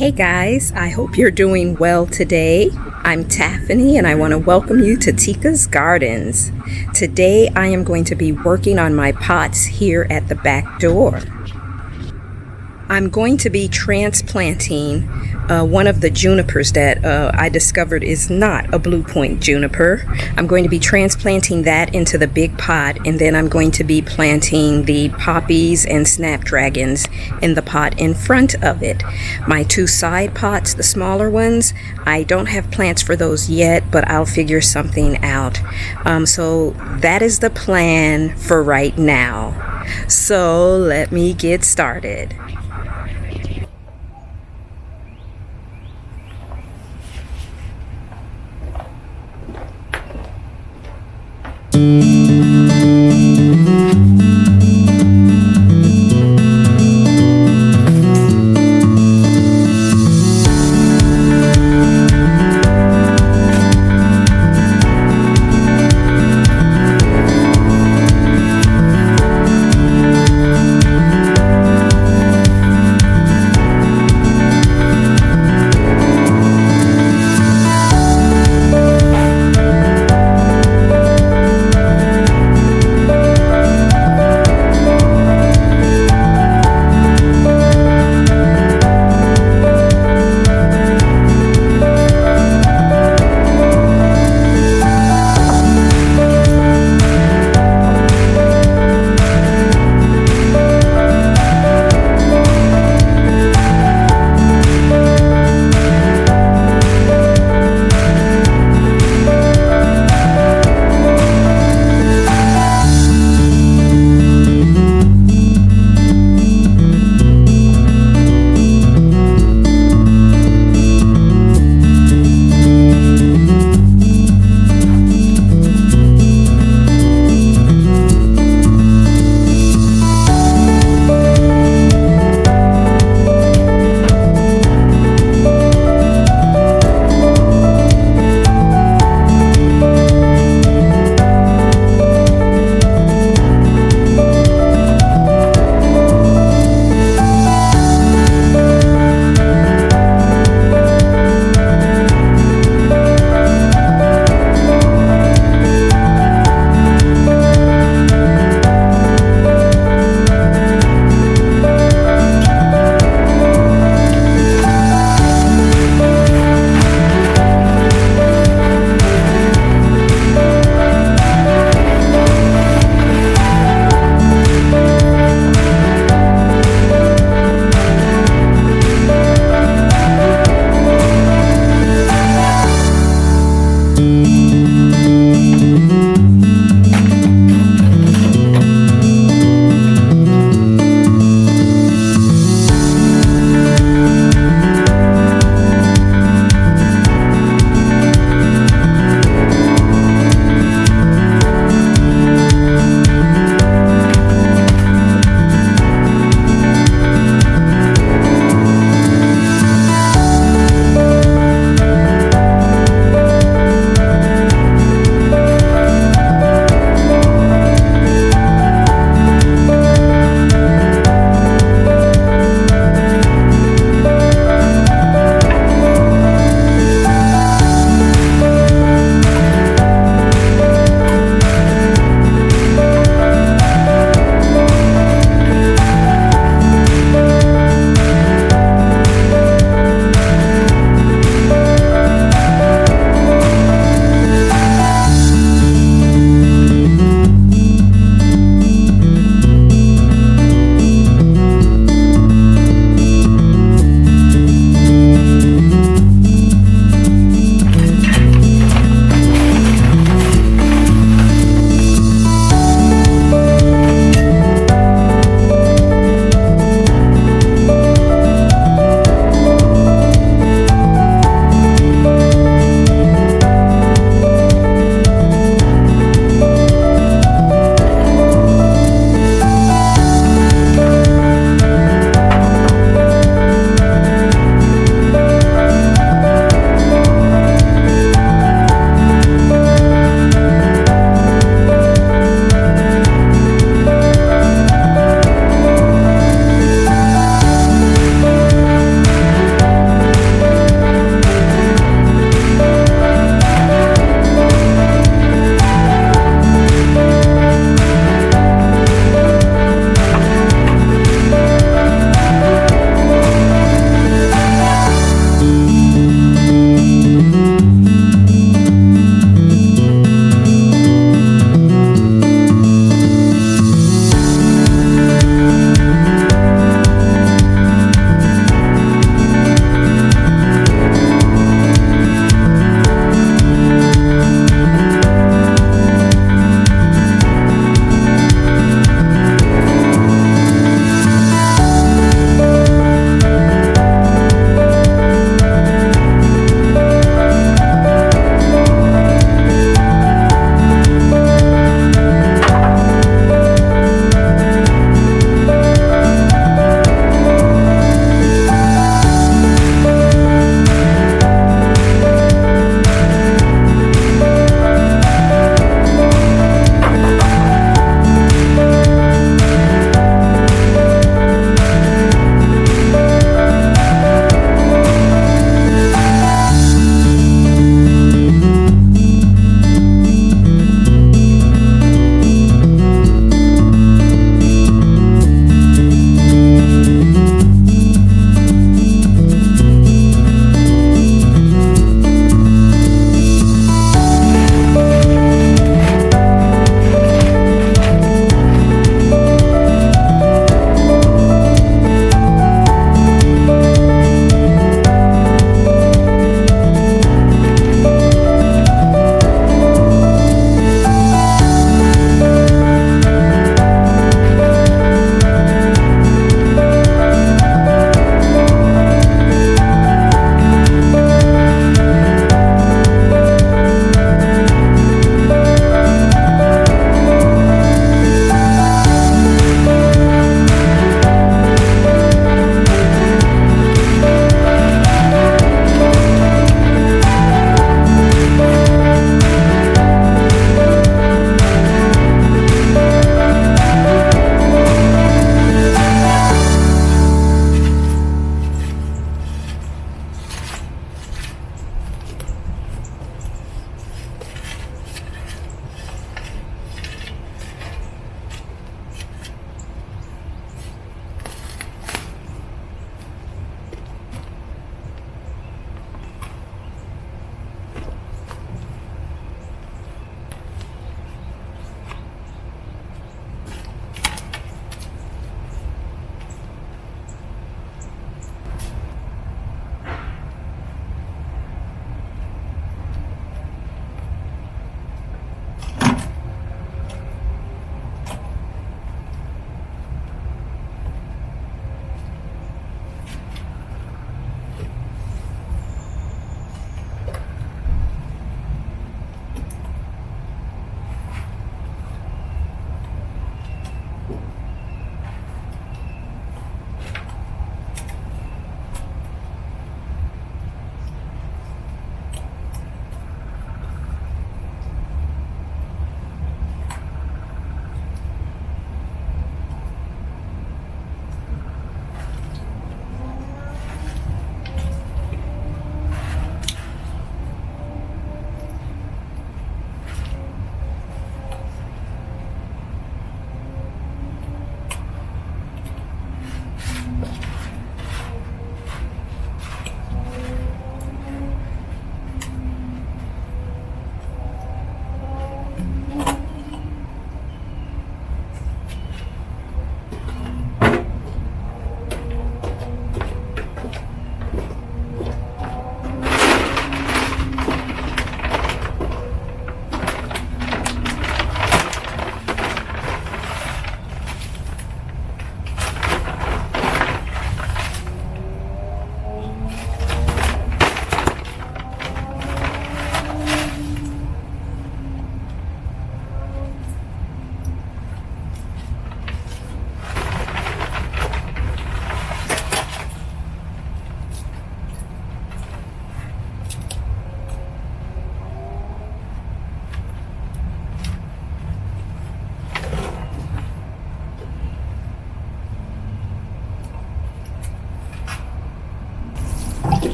Hey guys, I hope you're doing well today. I'm Taffany and I want to welcome you to Tika's Gardens. Today I am going to be working on my pots here at the back door. I'm going to be transplanting one of the junipers that I discovered is not a blue point juniper. I'm going to be transplanting that into the big pot, and then I'm going to be planting the poppies and snapdragons in the pot in front of it. My two side pots, the smaller ones, I don't have plants for those yet, but I'll figure something out. So that is the plan for right now. So let me get started.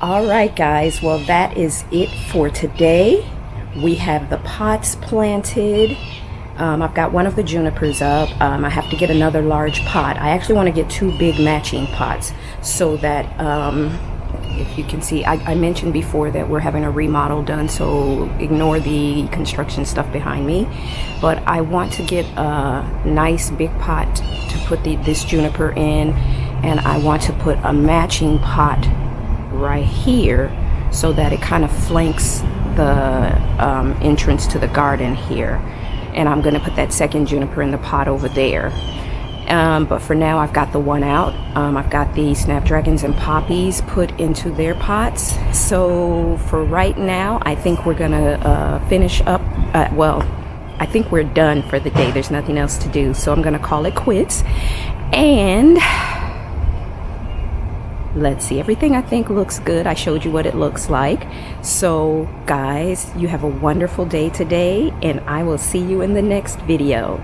All right, guys, well, that is it for today. We have the pots planted. I've got one of the junipers up. I have to get another large pot. I actually want to get two big matching pots so that if you can see, I mentioned before that we're having a remodel done, so ignore the construction stuff behind me. But I want to get a nice big pot to put this juniper in, and I want to put a matching pot right here so that it kind of flanks the entrance to the garden here. And I'm going to put that second juniper in the pot over there. But for now, I've got the one out. I've got the Snapdragons and Poppies put into their pots. So for right now, I think we're going to finish up. Well, I think we're done for the day. There's nothing else to do. So I'm going to call it quits. And let's see, everything I think looks good. I showed you what it looks like. So guys, you have a wonderful day today, and I will see you in the next video.